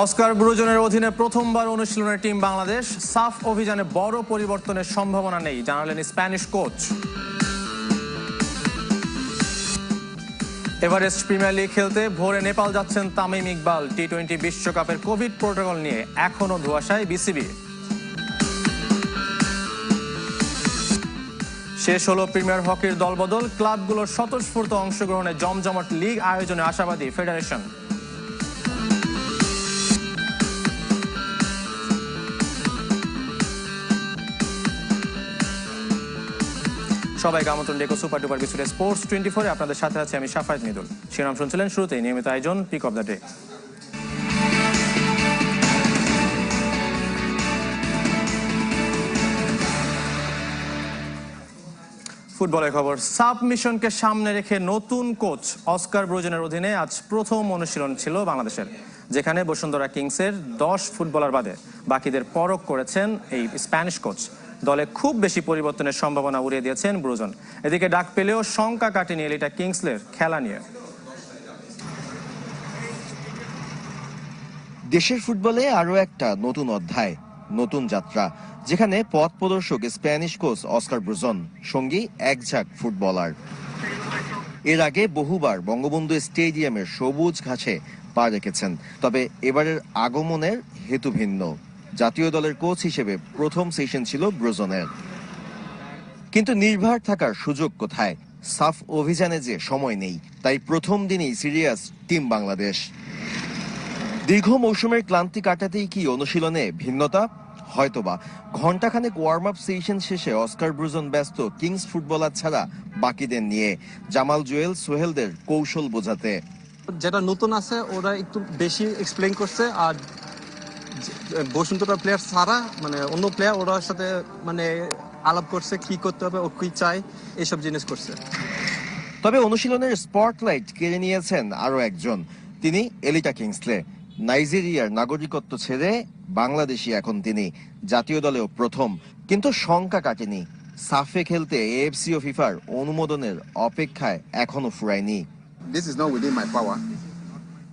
Oscar ব্রুজনের অধীনে প্রথমবার অনুশীলনের টিম বাংলাদেশ। সাফ অভিযানে বড় পরিবর্তনের সম্ভাবনা নেই জানালেন Spanish coach. Everest premier league খেলতে ভোরে নেপাল যাচ্ছেন তামিম ইকবাল। টি-20 বিশ্বকাপের কোভিড প্রোটোকল নিয়ে এখনো ধোঁয়াশায় বিসিবি। শেষ হলো প্রিমিয়ার হকির দলবদল। ক্লাবগুলোর স্বতঃস্ফূর্ত অংশগ্রহণে জমজমাট লিগ আয়োজনে আশাবাদী ফেডারেশন। সবাইকে আমন্ত্রণ ডেকো সুপার ডুপার বিস্কুট স্পোর্টস 24-এ আপনাদের সাথে আছে আমি সাফায়েত মৃদুল। শিরোনাম শুনছিলেন শুরুতেই, নিয়মিত আয়োজন পিক অফ দ্য ডে। ফুটবলের খবর। সাফ মিশনকে সামনে রেখে নতুন কোচ অস্কার ব্রুজনের অধীনে আজ প্রথম অনুশীলন ছিল বাংলাদেশের, যেখানে বসুন্ধরা কিংসের 10 ফুটবলার বাদে বাকিদের পরখ করেছেন এই স্প্যানিশ কোচ। দলে খুব বেশি পরিবর্তনের সম্ভাবনা উড়িয়ে দিয়েছেন ব্রুজন। এদিকে ডাক পেলেও শঙ্কা কাটেনি এলিটা কিংসলের খেলা নিয়ে। দেশের ফুটবলে আরো একটা নতুন অধ্যায়, নতুন যাত্রা, যেখানে পথ প্রদর্শক স্প্যানিশ কোচ অস্কার ব্রুজন, সঙ্গী একঝাঁক ফুটবলার। এর আগে বহুবার বঙ্গবন্ধু স্টেডিয়ামের সবুজ ঘাসে পা রেখেছেন, তবে এবারের আগমনের হেতু ভিন্ন। জাতীয় দলের কোচ হিসেবে প্রথম সেশন ছিল ব্রুজনের। কিন্তু নির্ভর থাকার সুযোগ কোথায়? সাফ অভিযানে যে সময় নেই, তাই প্রথম দিনেই সিরিয়াস টিম বাংলাদেশ। দীর্ঘ মৌসুমের ক্লান্তি কাটাতেই কি অনুশীলনে ভিন্নতা? হয়তোবা। ঘণ্টাখানেক ওয়ার্ম আপ সেশন শেষে অস্কার ব্রুজন ব্যস্ত কিংস ফুটবলার ছাড়া বাকিদের নিয়ে, জামাল জুয়েল, সোহেলদের কৌশল বোঝাতে। যেটা নতুন আছে ওরা একটু বেশি এক্সপ্লেইন করছে, আর বসুন্ধরা প্লেয়ার ছাড়া মানে অন্য প্লেয়ার ওরার সাথে মানে আলাপ করছে, কি করতে হবে, ও কি চায়, এইসব জিনিস করছে। তবে অনুশীলনের স্পটলাইট কেড়ে নিয়েছেন আরো একজন, তিনি এলিটা কিংসলে। নাইজেরিয়ার নাগরিকত্ব ছেড়ে বাংলাদেশি এখন তিনি, জাতীয় দলেও প্রথম। কিন্তু শঙ্কা কাটেনি, সাফে খেলতে এএফসি ও ফিফার অনুমোদনের অপেক্ষায় এখনো ফুরায়নি।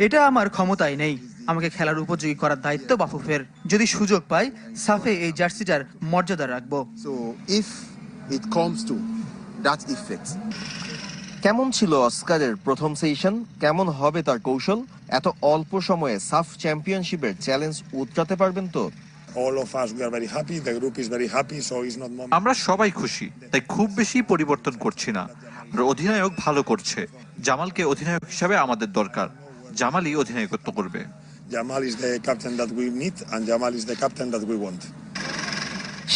এটা আমার ক্ষমতায় নেই, আমাকে খেলার উপযোগী করার দায়িত্ব বাফুফের। যদি সুযোগ পাই সাফে এই জার্সিটার মর্যাদা রাখবো। কেমন ছিল অস্কারের প্রথম সেশন? কেমন হবে তার কৌশল? এত অল্প সময়ে সাফ চ্যাম্পিয়নশিপের চ্যালেঞ্জ উতরাতে পারবেন তো? আমরা সবাই খুশি, তাই খুব বেশি পরিবর্তন করছি না। অধিনায়ক ভালো করছে, জামালকে অধিনায়ক হিসাবে আমাদের দরকার। জামালই অধিনায়কত্ব করবে।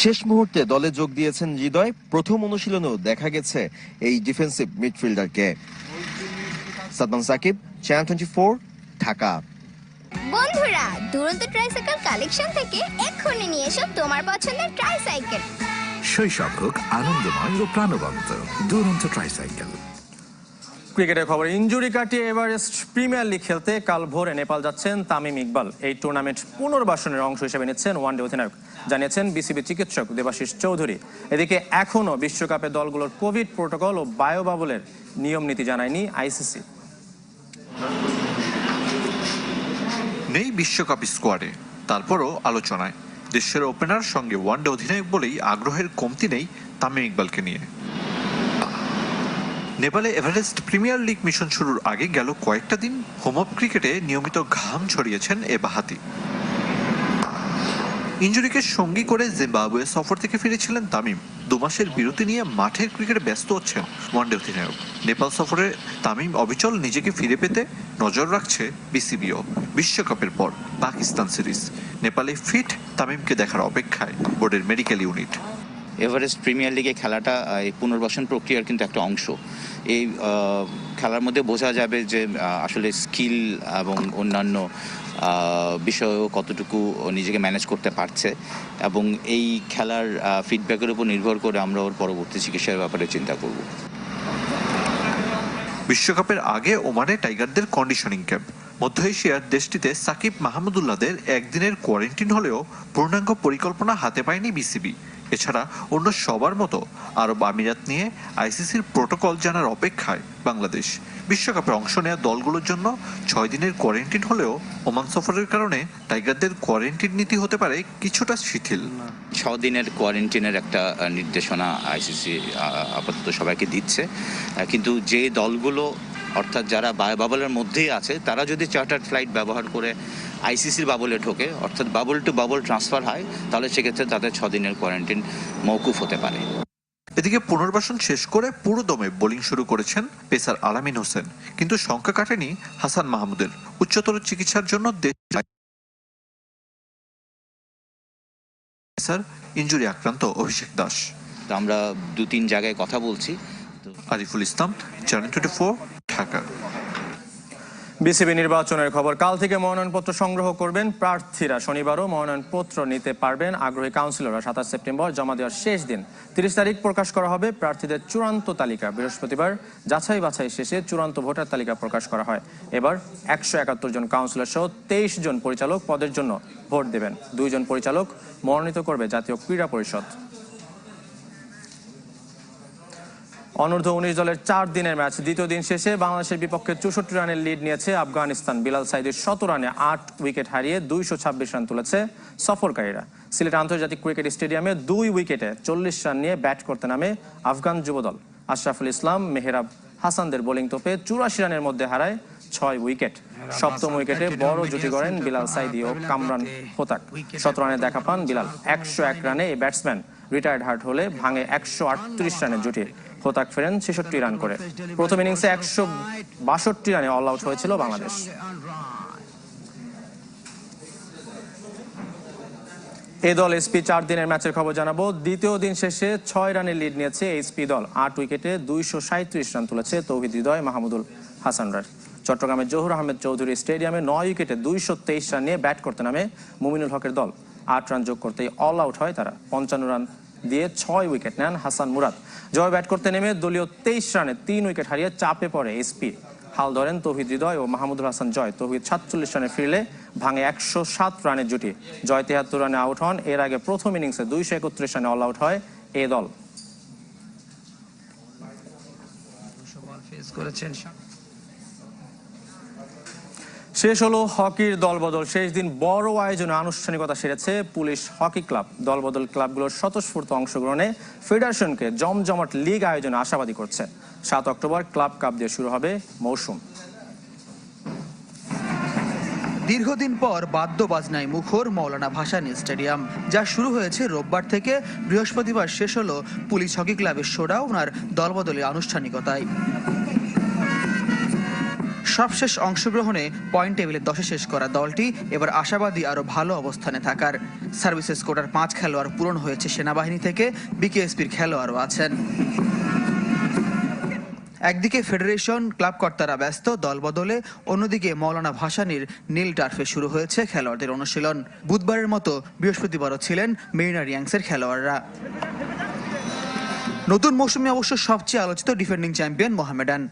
শেষ মুহূর্তে দলে যোগ দিয়েছেন হৃদয়। প্রথম অনুশীলনেও দেখা গেছে এই ডিফেন্সিভ মিডফিল্ডারকে। সাদমান সাকিব, চ্যানেল 24, ঢাকা। বন্ধুরা, দুরন্ত ট্রাইসাইকেল কালেকশন থেকে এক্ষুনি নিয়ে এসো তোমার পছন্দের ট্রাইসাইকেল। শৈশব হোক আনন্দময় ও প্রাণবন্ত, দুরন্ত ট্রাইসাইকেল। ক্রিকেটের খবর। ইনজুরি কাটিয়ে এভারেস্ট প্রিমিয়ার লিগ খেলতে কাল ভোরে নেপাল যাচ্ছেন তামিম ইকবাল। এই টুর্নামেন্ট পুনর্বাসনের অংশ হিসেবে নিচ্ছেন ওয়ানডে অধিনায়ক, জানিয়েছেন বিসিবি চিকিৎসক দেবাশিস চৌধুরী। এদিকে এখনও বিশ্বকাপে দলগুলোর কোভিড প্রোটোকল ও বায়োবাবলের নিয়ম নীতি জানায়নি আইসিসি। নেই বিশ্বকাপ স্কোয়াডে, তারপরও আলোচনায়। দেশের ওপেনার সঙ্গে ওয়ানডে অধিনায়ক বলেই আগ্রহের কমতি নেই তামিম ইকবালকে নিয়ে। নেপালে এভারেস্ট প্রিমিয়ার লিগ মিশন শুরুর আগে গেল কয়েকটা দিন হোম অফ ক্রিকেটে নিয়মিত ঘাম ছড়িয়েছেন এ বাহাতি। ইনজুরিকে সঙ্গী করে জিম্বাবুয়ে সফর থেকে ফিরেছিলেন তামিম। 2 মাসের বিরতি নিয়ে মাঠের ক্রিকেটে ব্যস্ত হচ্ছেন ওয়ানডে অধিনায়ক। নেপাল সফরে তামিম অবিচল নিজেকে ফিরে পেতে নজর রাখছে বিসিবিও। বিশ্বকাপের পর পাকিস্তান সিরিজ, নেপালে ফিট তামিমকে দেখার অপেক্ষায় বোর্ডের মেডিকেল ইউনিট। এভারেস্ট প্রিমিয়ার লিগে খেলাটা এই পুনর্বাসন প্রক্রিয়ার কিন্তু একটা অংশ। এই খেলার মধ্যে বোঝা যাবে যে আসলে স্কিল এবং অন্যান্য বিষয়েও কতটুকু নিজেকে ম্যানেজ করতে পারছে, এবং এই খেলার ফিডব্যাকের উপর নির্ভর করে আমরা ওর পরবর্তী চিকিৎসার ব্যাপারে চিন্তা করব। বিশ্বকাপের আগে ওমানে টাইগারদের কন্ডিশনিং ক্যাম্প। মধ্য এশিয়ার দেশটিতে সাকিব মাহমুদুল্লাহদের একদিনের কোয়ারেন্টিন হলেও পূর্ণাঙ্গ পরিকল্পনা হাতে পায়নি বিসিবি। এছাড়া অন্য সবার মতো আরব আমিরাত নিয়ে আইসিসির প্রোটোকল জানার অপেক্ষায় বাংলাদেশ। বিশ্বকাপে অংশ নেওয়া দলগুলোর জন্য 6 দিনের কোয়ারেন্টিন হলেও ওমান সফরের কারণে টাইগারদের কোয়ারেন্টিন নীতি হতে পারে কিছুটা শিথিল। 6 দিনের কোয়ারেন্টিনের একটা নির্দেশনা আইসিসি আপাতত সবাইকে দিচ্ছে, কিন্তু যে দলগুলো অর্থাৎ যারা বাবলের মধ্যেই আছে তারা যদি চার্টার্ড ফ্লাইট ব্যবহার করে আইসিসির বাবলে ঢোকে, অর্থাৎ বাবল টু বাবল ট্রান্সফার হয়, তাহলে সেক্ষেত্রে তাদের 6 দিনের কোয়ারেন্টিন মওকুফ হতে পারে। এদিকে পুনর্বাসন শেষ করে পুরো দমে বোলিং শুরু করেছেন পেসার আলামিন হোসেন, কিন্তু সংখ্যা কাটেনি হাসান মাহমুদের। উচ্চতর চিকিৎসার জন্য ইনজুরি আক্রান্ত অভিষেক দাস। আমরা 2-3 জায়গায় কথা বলছি। আরিফুল ইসলাম, চ্যানেল 24, ঢাকা। বিসিবি নির্বাচনের খবর। কাল থেকে মনোনয়নপত্র সংগ্রহ করবেন প্রার্থীরা। শনিবারও মনোনয়নপত্র নিতে পারবেন আগ্রহী কাউন্সিলররা। 27 সেপ্টেম্বর জমা দেওয়ার শেষ দিন। 30 তারিখ প্রকাশ করা হবে প্রার্থীদের চূড়ান্ত তালিকা। বৃহস্পতিবার যাচাই বাছাই শেষে চূড়ান্ত ভোটার তালিকা প্রকাশ করা হয়। এবার 171 জন কাউন্সিলর সহ 23 জন পরিচালক পদের জন্য ভোট দেবেন। 2 জন পরিচালক মনোনীত করবে জাতীয় ক্রীড়া পরিষদ। অনূর্ধ্ব 19 দলের 4 দিনের ম্যাচ দ্বিতীয় দিন শেষে বাংলাদেশের বিপক্ষে 64 রানের লিড নিয়েছে আফগানিস্তান। বিলাল সাইদির 17 রানে 8 উইকেট হারিয়ে 226 রান তুলেছে সফরকারীরা। সিলেট আন্তর্জাতিক ক্রিকেট স্টেডিয়ামে 2 উইকেটে 40 রান নিয়ে ব্যাট করতে নামে আফগান যুবদল। আশরাফুল ইসলাম, মেহরাব হাসানদের বোলিং তোপে 84 রানের মধ্যে হারায় 6 উইকেট। সপ্তম উইকেটে বড় জুটি গড়েন বিলাল সাইদি ও কামরান হোতাক। 17 রানে দেখা পান বিলাল। 101 রানে এই ব্যাটসম্যান রিটায়ার্ড হার্ট হলে ভাঙে 138 রানের জুটি। হোতাক ফেরেন 66 রান করে। প্রথম ইনিংসে 162 রানে অল আউট হয়েছিল বাংলাদেশ। এই দল এসপি 4 দিনের ম্যাচের খবর জানাবো। দ্বিতীয় দিন শেষে 6 রানের লিড নিয়েছে এসপি দল। 8 উইকেটে 237 রান তুলেছে তৌহিদ হৃদয়, মাহমুদুল হাসানরা। চট্টগ্রামের জহুর আহমেদ চৌধুরী স্টেডিয়ামে 9 উইকেটে 223 রান নিয়ে ব্যাট করতে নামে মুমিনুল হকের দল। 8 রান যোগ করতেই অল আউট হয় তারা। 55 রান দিয়ে 6 উইকেট নেন হাসান মুরাদ। জয় ব্যাট করতে নেমে দলীয় 23 রানে 3 উইকেট হারিয়ে চাপে পড়ে এসপি। হাল ধরেন তৌহিদ হৃদয় ও মাহমুদুল হাসান জয়। তৌহিদ 47 রানে ফিরলে ভাঙে 107 রানের জুটি। জয় 73 রানে আউট হন। এর আগে প্রথম ইনিংসে 231 রানে অল আউট হয় এ দল। শেষ হলো হকির দলবদল। শেষ দিন বড় আয়োজনে আনুষ্ঠানিকতা সেরেছে পুলিশ হকি ক্লাব। দলবদল ক্লাবগুলোর স্বতঃস্ফূর্ত অংশগ্রহণে ফেডারেশনকে জমজমাট লিগ আয়োজনে আশাবাদী করছে। 7 অক্টোবর ক্লাব কাপ দিয়ে শুরু হবে মৌসুম। দীর্ঘদিন পর বাদ্য বাজনায় মুখর মৌলানা ভাসানী স্টেডিয়াম। যা শুরু হয়েছে রোববার থেকে বৃহস্পতিবার শেষ হলো পুলিশ হকি ক্লাবের শোডাউন আর দলবদলের আনুষ্ঠানিকতায়। সবশেষ অংশগ্রহণে পয়েন্ট টেবিলে 10-এ শেষ করা দলটি এবার আশাবাদী আরো ভালো অবস্থানে থাকার। সার্ভিসেস কোটার 5 খেলোয়াড় পূরণ হয়েছে সেনাবাহিনী থেকে, বিকেএসপির খেলোয়াড়ও আছেন। একদিকে ফেডারেশন ক্লাব কর্তারা ব্যস্ত দলবদলে, অন্যদিকে মৌলানা ভাসানীর নীল টার্ফে শুরু হয়েছে খেলোয়াড়দের অনুশীলন। বুধবারের মতো বৃহস্পতিবারও ছিলেন মেরিনার ইয়াংসের খেলোয়াড়রা। নতুন মৌসুমে অবশ্য সবচেয়ে আলোচিত ডিফেন্ডিং চ্যাম্পিয়ন মোহামেডান।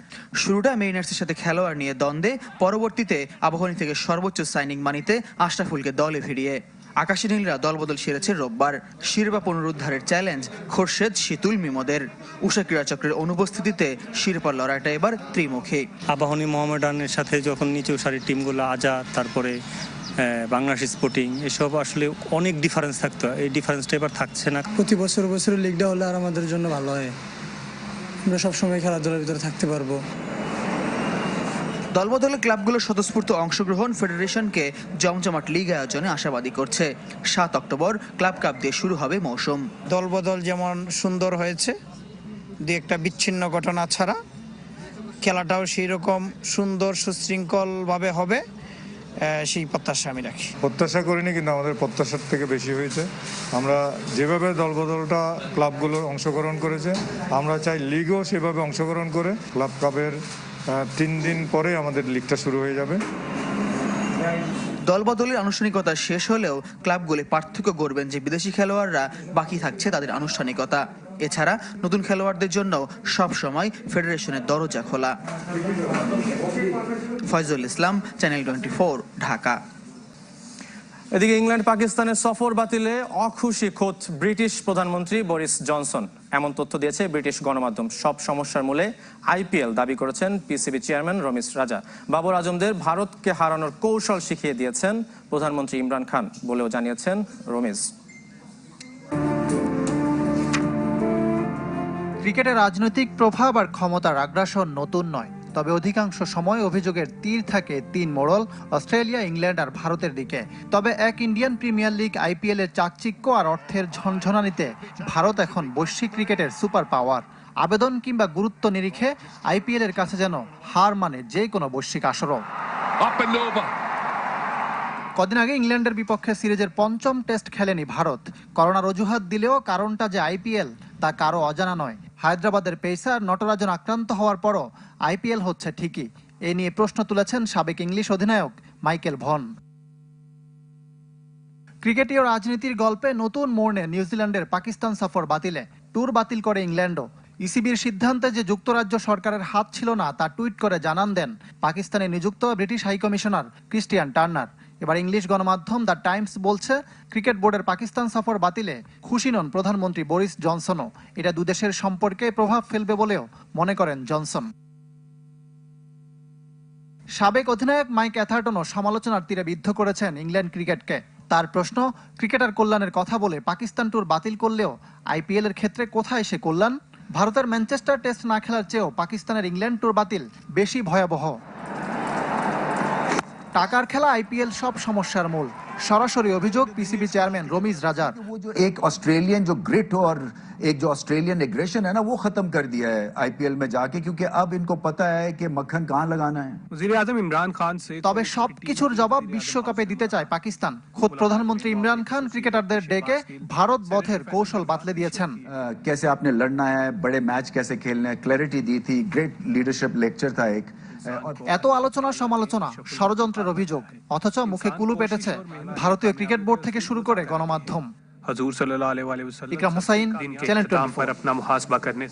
শুরুটা মেরিনার্সের সাথে খেলোয়াড় নিয়ে দ্বন্দ্বে, পরবর্তীতে আবাহনী থেকে সর্বোচ্চ সাইনিং মানিতে আশরাফুলকে দলে ফিরিয়ে আকাশী নীলরা দলবদল সেরেছে রোববার। শিরোপা পুনরুদ্ধারের চ্যালেঞ্জ খোরশেদ শীতুল মিমদের। উষা ক্রীড়াচক্রের অনুপস্থিতিতে শিরোপার লড়াইটা এবার ত্রিমুখী। আবাহনী মোহামেডানের সাথে যখন নিচু সারির টিমগুলো আজাদ, তারপরে বাংলাদেশ স্পোর্টিং, এসব আসলে অনেক ডিফারেন্স থাকতো। এই ডিফারেন্সটা এবার থাকছে না। প্রতি বছর লিগটা হলে আর আমাদের জন্য ভালো হয়। আমরা সবসময় খেলাধুলার ভিতরে থাকতে পারবো। দলবদলে ক্লাবগুলোর স্বতঃস্ফূর্ত অংশগ্রহণ ফেডারেশনকে জমজমাট লিগ আয়োজনে আশাবাদী করছে। 7 অক্টোবর ক্লাব কাপ দিয়ে শুরু হবে মৌসুম। দলবদল যেমন সুন্দর হয়েছে, দু একটা বিচ্ছিন্ন ঘটনা ছাড়া, খেলাটাও সেই রকম সুন্দর সুশৃঙ্খলভাবে হবে, সেই প্রত্যাশা আমি রাখি। প্রত্যাশা করিনি, কিন্তু আমাদের প্রত্যাশার থেকে বেশি হয়েছে। আমরা যেভাবে দলবদলটা ক্লাবগুলো অংশগ্রহণ করেছে, আমরা চাই লিগও সেভাবে অংশগ্রহণ করে। ক্লাব কাপের 3 দিন পরে আমাদের লিগটা শুরু হয়ে যাবে। দলবদলের আনুষ্ঠানিকতা শেষ হলেও ক্লাবগুলি পার্থক্য গড়বেন যে বিদেশি খেলোয়াড়রা বাকি থাকছে তাদের আনুষ্ঠানিকতা। এছাড়া নতুন খেলোয়াড়দের জন্য সব সময় ফেডারেশনের দরজা খোলা। ফয়জুল ইসলাম, চ্যানেল 24, ঢাকা। এদিকে ইংল্যান্ড পাকিস্তানের সফর বাতিলে অখুশি খোদ ব্রিটিশ প্রধানমন্ত্রী বরিস জনসন। এমন তথ্য দিয়েছে ব্রিটিশ গণমাধ্যম। সব সমস্যার মূলে আইপিএল দাবি করেছেন পিসিবি চেয়ারম্যান রমিজ রাজা। বাবর আজমদের ভারতকে হারানোর কৌশল শিখিয়ে দিয়েছেন প্রধানমন্ত্রী ইমরান খান বলেও জানিয়েছেন রমিজ। ক্রিকেটের রাজনৈতিক প্রভাব আর ক্ষমতার আগ্রাসন নতুন নয়, তবে অধিকাংশ সময় অভিযোগের তীর থাকে তিন মোড়ল, অস্ট্রেলিয়া, ইংল্যান্ড আর ভারতের দিকে। তবে এক ইন্ডিয়ান প্রিমিয়ার লিগ আইপিএল এর চাকচিক্য আর অর্থের ঝনঝনানিতে ভারত এখন বৈশ্বিক ক্রিকেটের সুপার পাওয়ার। আবেদন কিংবা গুরুত্ব নিরিখে আইপিএল এর কাছে যেন হার মানে যে কোনো বৈশ্বিক আসরও। কদিন আগে ইংল্যান্ডের বিপক্ষে সিরিজের পঞ্চম টেস্ট খেলেনি ভারত। করোনার অজুহাত দিলেও কারণটা যে আইপিএল তা কারো অজানা নয়। হায়দ্রাবাদের পেসার নটরাজন আক্রান্ত হওয়ার পরও আইপিএল হচ্ছে ঠিকই, এ নিয়ে প্রশ্ন তুলেছেন সাবেক ইংলিশ অধিনায়ক মাইকেল ভন। ক্রিকেটীয় রাজনীতির গল্পে নতুন মোড় নেয় নিউজিল্যান্ডের পাকিস্তান সফর বাতিলে। ট্যুর বাতিল করে ইংল্যান্ডও। ইসিবির সিদ্ধান্তে যে যুক্তরাজ্য সরকারের হাত ছিল না তা টুইট করে জানান দেন পাকিস্তানে নিযুক্ত ব্রিটিশ হাইকমিশনার ক্রিস্টিয়ান টার্নার। এবার ইংলিশ গণমাধ্যম দ্য টাইমস বলছে, ক্রিকেট বোর্ডের পাকিস্তান সফর বাতিলে খুশি নন প্রধানমন্ত্রী বরিস জনসনও। এটা দুদেশের সম্পর্কে প্রভাব ফেলবে বলেও মনে করেন জনসন। সাবেক অধিনায়ক মাইক অ্যাথারটনও সমালোচনার তীরে বিদ্ধ করেছেন ইংল্যান্ড ক্রিকেটকে। তার প্রশ্ন, ক্রিকেটার কল্যাণের কথা বলে পাকিস্তান ট্যুর বাতিল করলেও আইপিএল এর ক্ষেত্রে কোথায় সে কল্যাণ? ভারতের ম্যানচেস্টার টেস্ট না খেলার চেয়েও পাকিস্তানের ইংল্যান্ড ট্যুর বাতিল বেশি ভয়াবহ। টাকার খেলা আইপিএল সব সমস্যার মূল, সরাসরি অভিযোগ পিসিবি চেয়ারম্যান রমিজ রাজার। एक ऑस्ट्रेलियन जो ग्रिट और एक जो ऑस्ट्रेलियन एग्रेशन है ना, वो खत्म कर दिया है आईपीएल में जाके, क्योंकि अब इनको पता है कि मक्खन कहाँ लगाना है। वज़ीर-ए-आज़म इमरान खान से তবে সবকিছুর জবাব বিশ্বকাপে দিতে চায় পাকিস্তান। খোদ প্রধানমন্ত্রী ইমরান খান ক্রিকেটারদের ডেকে ভারত বধের কৌশল বাতলে দিয়েছেন। कैसे आपने लड़ना है, बड़े मैच कैसे खेलने हैं, क्लैरिटी दी थी, ग्रेट लीडरशिप लेक्चर था एक। এত আলোচনা সমালোচনা, ষড়যন্ত্রের অভিযোগ, অথচ মুখে কুলু পেটেছে ভারতীয় ক্রিকেট বোর্ড থেকে শুরু করে গণমাধ্যম। हजूर सल्लल्लाहु अलैहि वसल्लम ইকরাম হুসাইন, চ্যানেল 24। पर अपना मुहासबा करने